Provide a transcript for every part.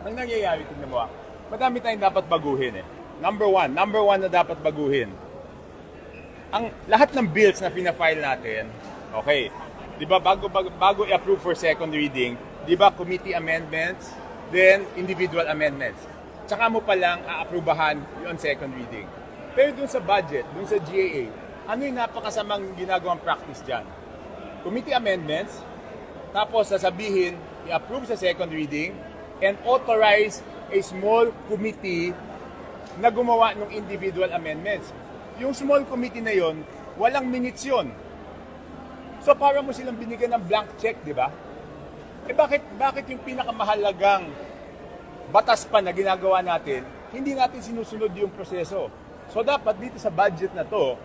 ang nangyayari, tingnan mo madami tayong dapat baguhin eh. Number one na dapat baguhin. Ang lahat ng bills na fina-file natin, okay, di ba bago i-approve for second reading, di ba committee amendments, then individual amendments. Tsaka mo palang aaprubahan yung second reading. Pero dun sa budget, dun sa GAA, ano yung napakasamang ginagawang practice dyan? Committee amendments, tapos sasabihin, i-approve sa second reading, and authorize a small committee na gumawa ng individual amendments. Yung small committee na yon, walang minutes yun. So para mo silang binigyan ng blank check, di ba? Eh bakit yung pinakamahalagang batas pa na ginagawa natin, hindi natin sinusunod yung proseso? So dapat dito sa budget na to,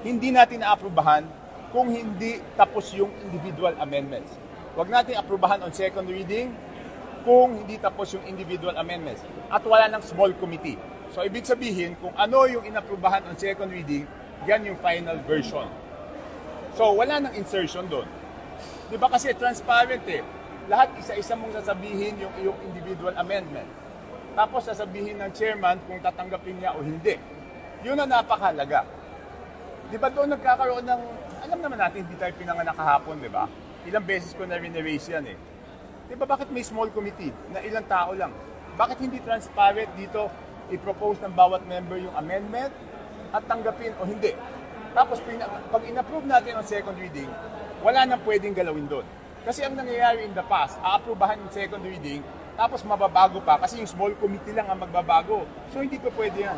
hindi natin naaprubahan kung hindi tapos yung individual amendments. Huwag natin aprubahan on second reading kung hindi tapos yung individual amendments. At wala ng small committee. So ibig sabihin, kung ano yung inaprubahan on second reading, yan yung final version. So wala ng insertion doon. Di ba kasi transparent eh. Lahat isa-isa mong sasabihin yung iyong individual amendment. Tapos sasabihin ng chairman kung tatanggapin niya o hindi. Yun ang napakahalaga. Di ba doon nagkakaroon ng, alam naman natin, hindi tayo pinanganak kahapon, di ba? Ilang beses ko na rin-erase yan eh. Di ba bakit may small committee na ilang tao lang? Bakit hindi transparent dito i-propose ng bawat member yung amendment at tanggapin o hindi? Tapos pag in-approve natin ang second reading, wala nang pwedeng galawin doon. Kasi ang nangyayari in the past, aaprubahan yung second reading, tapos mababago pa kasi yung small committee lang ang magbabago. So hindi ko pwede yan.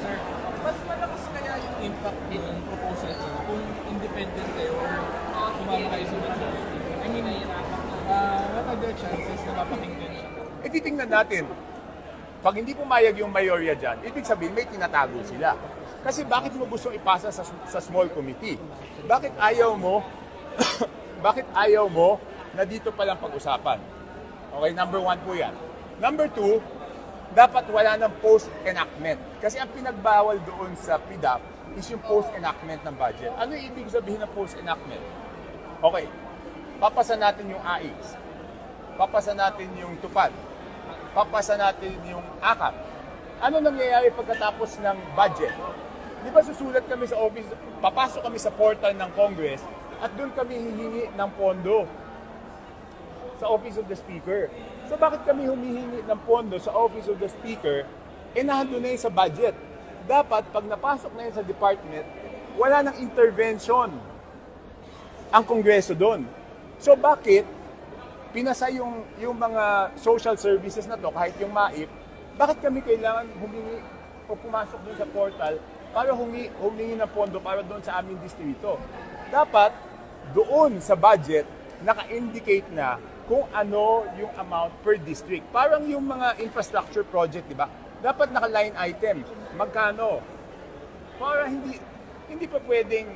Sir, mas malakas kaya yung impact ng proposal ko kung independent kayo or sumama kayo sa majority? I mean, what are the chances na mapakinggan siya? E titingnan natin. Pag hindi pumayag yung mayorya dyan, ibig sabihin may tinatago sila. Kasi bakit mo gustong ipasa sa small committee? Bakit ayaw mo bakit ayaw mo na dito palang pag-usapan? Okay, number 1 po yan. Number 2, dapat wala ng post-enactment. Kasi ang pinagbawal doon sa PDAP is yung post-enactment ng budget. Ano yung ibig sabihin ng post-enactment? Okay, papasa natin yung AIX. Papasa natin yung TUPAD. Papasa natin yung AKAP. Ano nangyayari pagkatapos ng budget? Di ba susulat kami sa office, papasok kami sa portal ng Congress at doon kami hihingi ng pondo sa Office of the Speaker. So bakit kami humihingi ng pondo sa Office of the Speaker, nandun na yun sa budget? Dapat pag napasok na yun sa department, wala nang intervention ang Kongreso doon. So bakit pinasa yung mga social services na to, kahit yung MAIP, bakit kami kailangan humingi o pumasok doon sa portal para humingi ng pondo para doon sa aming distrito? Dapat doon sa budget, naka-indicate na kung ano yung amount per district. Parang yung mga infrastructure project, di ba? Dapat naka-line item. Magkano? Para hindi pa pwedeng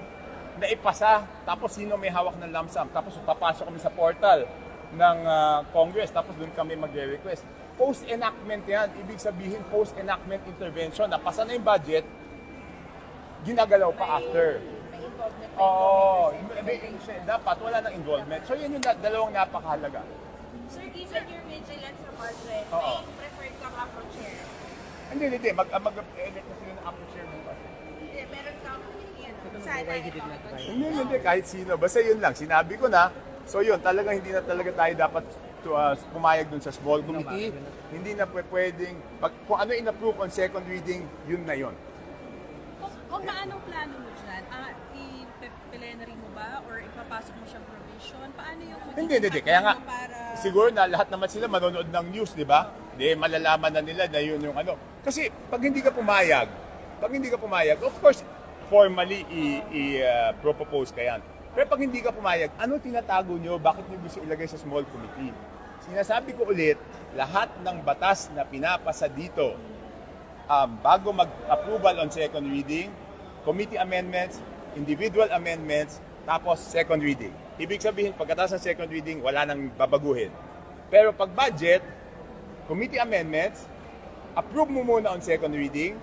naipasa, tapos sino may hawak ng lump sum, tapos papasok kami sa portal ng Congress, tapos doon kami magre-request. Post-enactment yan. Ibig sabihin, post-enactment intervention. Napasa na yung budget, ginagalaw pa after. May involvement. Oo, dapat wala nang involvement. So yun yung dalawang napakahalaga. Sir, given your vigilance sa budget, Oo. may preferred ka ka for chair? Hindi. Mag-elect na sila ng upper chair bukas. Hindi, meron kang sana Hindi. Kahit sino. Basta yun lang. Sinabi ko na. So yun, talagang hindi na talaga tayo dapat pumayag dun sa small committee. Hindi na pwedeng, kung ano in-approve on second reading, yun na yun. Kung paanong plano mo dyan? I-plenary mo ba? Or ipapasok mo siyang provision? Paano yung Hindi. Kaya nga, para... siguro na lahat naman sila manonood ng news, di ba? Di, malalaman na nila na yun yung ano. Kasi pag hindi ka pumayag, of course, formally i-propose ka yan. Pero pag hindi ka pumayag, ano tinatago nyo? Bakit nyo gusto ilagay sa small committee? Sinasabi ko ulit, lahat ng batas na pinapasa dito, bago mag-approval on second reading, committee amendments, individual amendments, tapos second reading. Ibig sabihin, pagkatapos ng second reading, wala nang babaguhin. Pero pag budget, committee amendments, approve mo muna on second reading,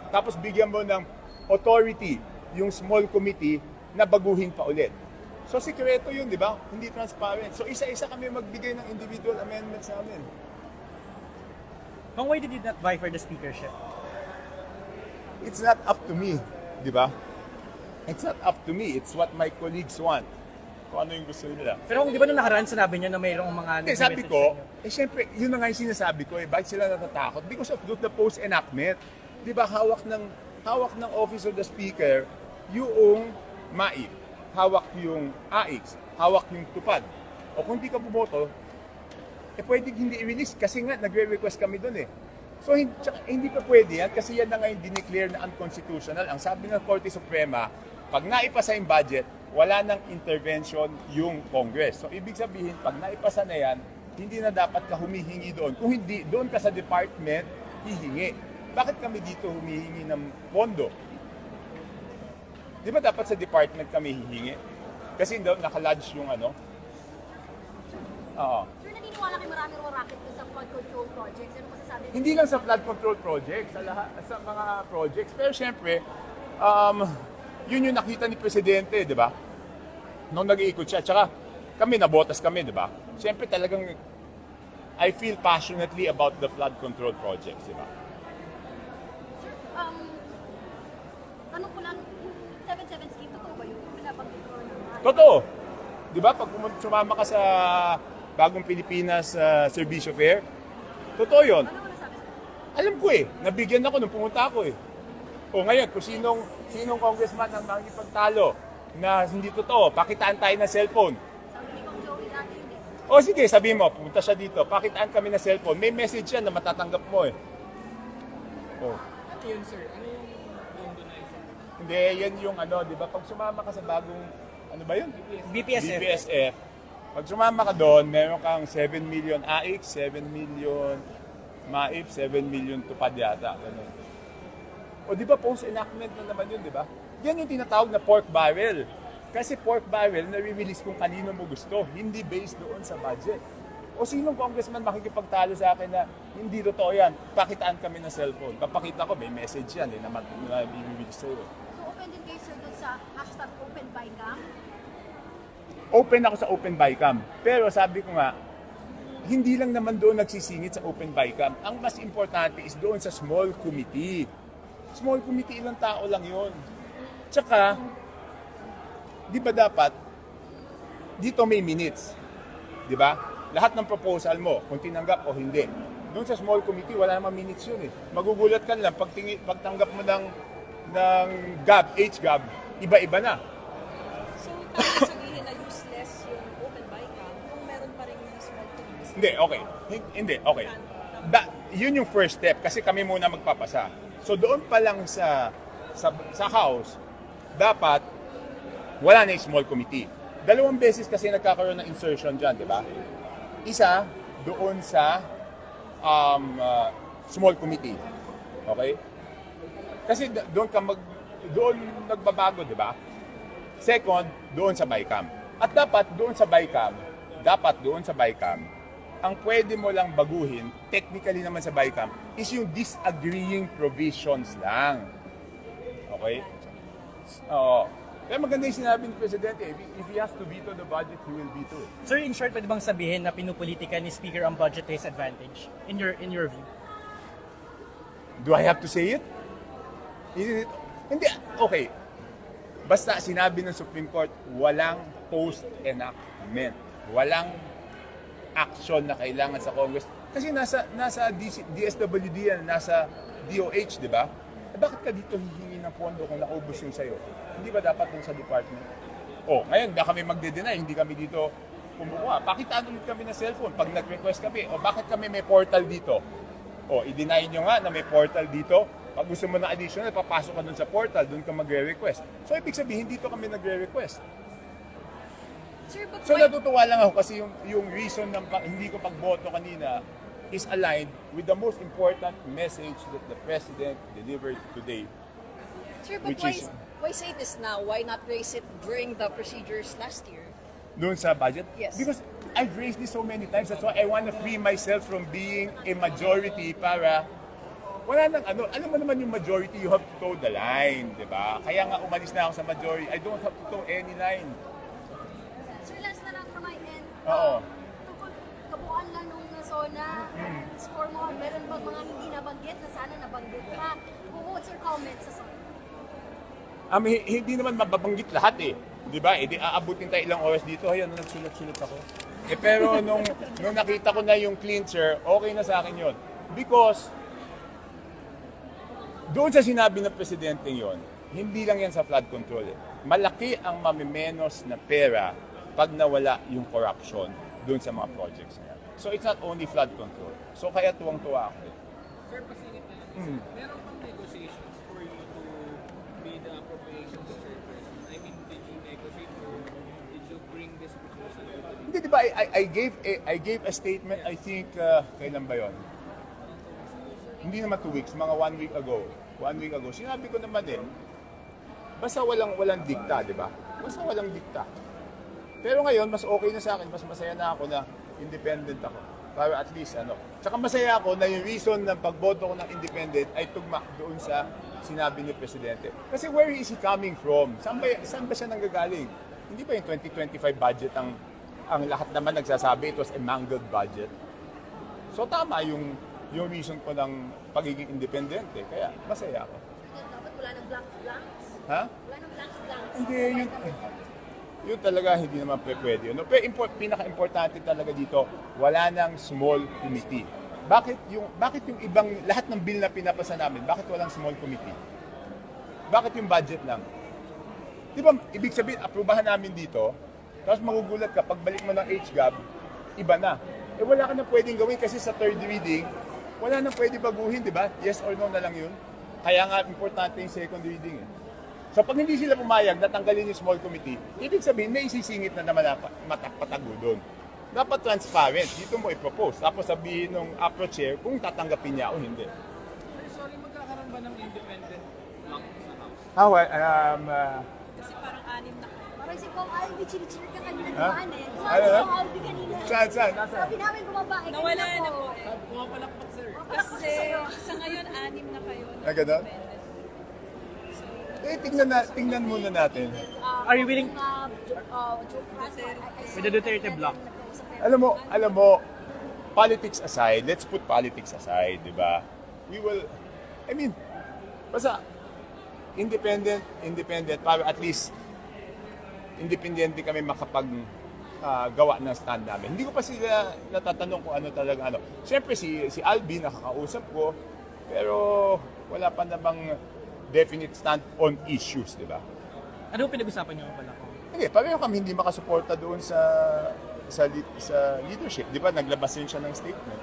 tapos bigyan mo ng authority yung small committee na baguhin pa ulit. So, sikreto yun, di ba? Hindi transparent. So, isa-isa kami magbigay ng individual amendments namin. Kung why did you not vie for the speakership? It's not up to me, di ba? It's not up to me. It's what my colleagues want. Kung ano yung gusto nila. Pero kung di ba nung nakaraan sinabi niyo na mayroong mga Sabi nag-message ko, sa inyo? syempre, yun na nga yung sinasabi ko bakit sila natatakot? Because of the post-enactment. Di ba, hawak ng Office of the Speaker yung MAIP, hawak yung AIX, hawak yung tupad. O kung hindi ka bumoto, pwede hindi i-release kasi nga nagre-request kami doon eh. So hindi pa pwede yan kasi yan na nga yung dineclare na unconstitutional. Ang sabi ng Korte Suprema, pag naipasa yung budget, wala nang intervention yung Congress. So ibig sabihin, pag naipasa na yan, hindi na dapat ka humihingi doon. Kung hindi, doon ka sa department, hihingi. Bakit kami dito humihingi ng pondo? Di ba dapat sa department kami hihingi? Kasi doon nakalodge yung ano. Oo. Sir, naniniwala kayo marami raw racket sa flood control projects. Ano masasabi? Hindi lang sa flood control projects, sa lahat sa mga projects. Pero syempre, yun yung nakita ni Presidente, di ba? Nung nag-iikot siya. Tsaka kami, nabotas kami, di ba? Syempre talagang I feel passionately about the flood control projects, di ba? Tanong ko lang, 7-7 scheme, totoo ba yun? Pinabanggit ko naman. Totoo. Di ba? Pag sumama ka sa Bagong Pilipinas Servicio Fair, totoo yun. Ano nasabi sir? Alam ko eh. Nabigyan ako nung pumunta ako eh. O ngayon, kung sinong congressman ang makikipagtalo na hindi totoo, pakitaan tayo ng cellphone. Sabi ni Kong Joey dati hindi. O sige, sabihin mo, pumunta siya dito, pakitaan kami ng cellphone. May message yan na matatanggap mo eh. O. Ano yun, sir? Ano yung pondo na isa? Hindi, yan yung ano, di ba? Pag sumama ka sa bagong, ano ba yun? BPSF. BPSF. Pag sumama ka doon, meron kang 7 million AIX, 7 million MAIP, 7 million tupad yata. Ganun. O di ba post-enactment na naman yun, di ba? Yan yung tinatawag na pork barrel. Kasi pork barrel, nare-release kung kanino mo gusto, hindi based doon sa budget. O sinong congressman makikipagtalo sa akin na hindi totoo yan, pakitaan kami ng cellphone. Papakita ko, may message yan na i-release sa'yo. So open din kayo sir doon sa hashtag open by cam? Open ako sa open by cam. Pero sabi ko nga, hindi lang naman doon nagsisingit sa open by cam. Ang mas importante is doon sa small committee. Small committee, ilang tao lang yun. Tsaka, di ba dapat, dito may minutes. Di ba? Lahat ng proposal mo, kung tinanggap o hindi. Doon sa small committee, wala namang minutes yun eh. Magugulat ka lang, pag tanggap mo ng GAB, HGAB, iba-iba na. So, tama sabihin na useless yung open bycam kung meron pa rin yung small committees. Hindi, okay. Hindi, okay. Yun yung first step kasi kami muna magpapasa. So doon pa lang sa House, dapat wala na yung small committee. 2 beses kasi nagkakaroon ng insertion dyan, di ba? Isa, doon sa small committee. Okay? Kasi doon nagbabago, di ba? Second, doon sa BICAM. At dapat doon sa BICAM, ang pwede mo lang baguhin, technically naman sa BICAM, is yung disagreeing provisions lang. Okay? Oo. Kaya maganda yung sinabi ni Presidente, if he has to veto the budget, he will veto it. Sir, in short, pwede bang sabihin na pinupolitika ni Speaker ang budget race advantage? In your view? Do I have to say it? Hindi. Okay. Basta sinabi ng Supreme Court, walang post-enactment. Walang action na kailangan sa Congress. Kasi nasa DSWD yan, nasa DOH, di ba? Bakit ka dito hihingi ng pondo kung naubos yung sa'yo? Hindi ba dapat dun sa department? Ngayon, na kami magde-deny, hindi kami dito kumukuha. Pakitaan ulit kami ng cellphone pag nag-request kami. Bakit kami may portal dito? I-deny nyo nga na may portal dito. Pag gusto mo na additional, papasok ka dun sa portal, dun ka magre-request. So, ibig sabihin, dito kami nagre-request. Sir, but So why- natutuwa lang ako kasi yung reason ng hindi ko pagboto kanina is aligned with the most important message that the President delivered today. Sir, but Which why, is- why say this now? Why not raise it during the procedures last year? Doon sa budget? Yes. Because I've raised this so many times. That's why I want to free myself from being a majority para wala nang ano. Alam mo naman yung majority, you have to toe the line, di ba? Kaya nga umalis na ako sa majority. I don't have to toe any line. Oo. Tungkol kabuuan lang nung zona, score mo, meron bang mga hindi nabanggit na sana nabanggit pa? What's your comments sa zona? Hindi naman mababanggit lahat eh. Di ba? Eh, di aabutin tayo ilang oras dito. Ayan, nagsulat-sulat ako. Eh, pero nung nakita ko na yung cleanser, okay na sa akin yun. Because, doon sa sinabi ng presidente yon, hindi lang yan sa flood control eh. Malaki ang mamimenos na pera pag nawala yung corruption doon sa mga projects na yan. So it's not only flood control. So kaya tuwang-tuwa ako. Sir, pasingit na lang. Sir. Meron pang negotiations for you to be the appropriations chairperson? I mean, did you negotiate or did you bring this proposal to the Hindi, di ba? I gave a statement, I think, kailan ba yon? Hindi naman 2 weeks, mga 1 week ago. 1 week ago. Sinabi ko naman din, basta walang dikta, di ba? Basta walang dikta. Pero ngayon, mas okay na sa akin, mas masaya na ako na independent ako. Para at least, Tsaka masaya ako na yung reason ng pagboto ko ng independent ay tugma doon sa sinabi ni Presidente. Kasi where is he coming from? Saan ba siya nanggagaling? Hindi ba yung 2025 budget ang lahat naman nagsasabi it was a mangled budget? So tama yung reason ko ng pagiging independente. Kaya masaya ako. Dapat wala ng blanks. Ha? Wala ng blanks. Hindi, yun talaga hindi naman pwede. Pero pinaka-importante talaga dito, wala nang small committee. Bakit yung ibang, lahat ng bill na pinapasa namin, bakit walang small committee? Bakit yung budget lang? Di ba, ibig sabihin, aprubahan namin dito, tapos magugulat ka, pagbalik mo ng HGAB, iba na. Eh wala ka na pwedeng gawin kasi sa third reading, wala na pwede baguhin, di ba? Yes or no na lang yun. Kaya nga, importante yung second reading eh. So pag hindi sila pumayag na tanggalin yung small committee, ibig sabihin may isisingit na naman patago doon. Dapat transparent. Dito mo i-propose. Tapos sabihin ng APRO chair kung tatanggapin niya o hindi. Sorry, magkakaroon ba ng independent block sa House? Kasi parang 6 na kayo. Parang si Kong Albi, chinichir ka kanina Ha? naman eh. Ano, Saan si ha? Kong Albi kanina? Saan? Nasaan? Sabi namin bumaba eh. Nawala kanina na po. po eh. Pumapalakpak, sir. Kasi sa ngayon, 6 na kayo. Ah, ganun? Eh, tingnan muna natin. Are you willing- With With the Duterte block. Alam mo, politics aside, let's put politics aside, di ba? We will, basta, independent, para at least, independente kami makapag gawa ng stand namin. Hindi ko pa sila natatanong kung ano talaga. Siyempre, si Albi, nakakausap ko, pero wala pa namang definite stand on issues, di ba? Ano pinag-usapan niyo pala ko? Hindi, pareho kami hindi makasuporta doon sa leadership. Di ba, naglabas din siya ng statement.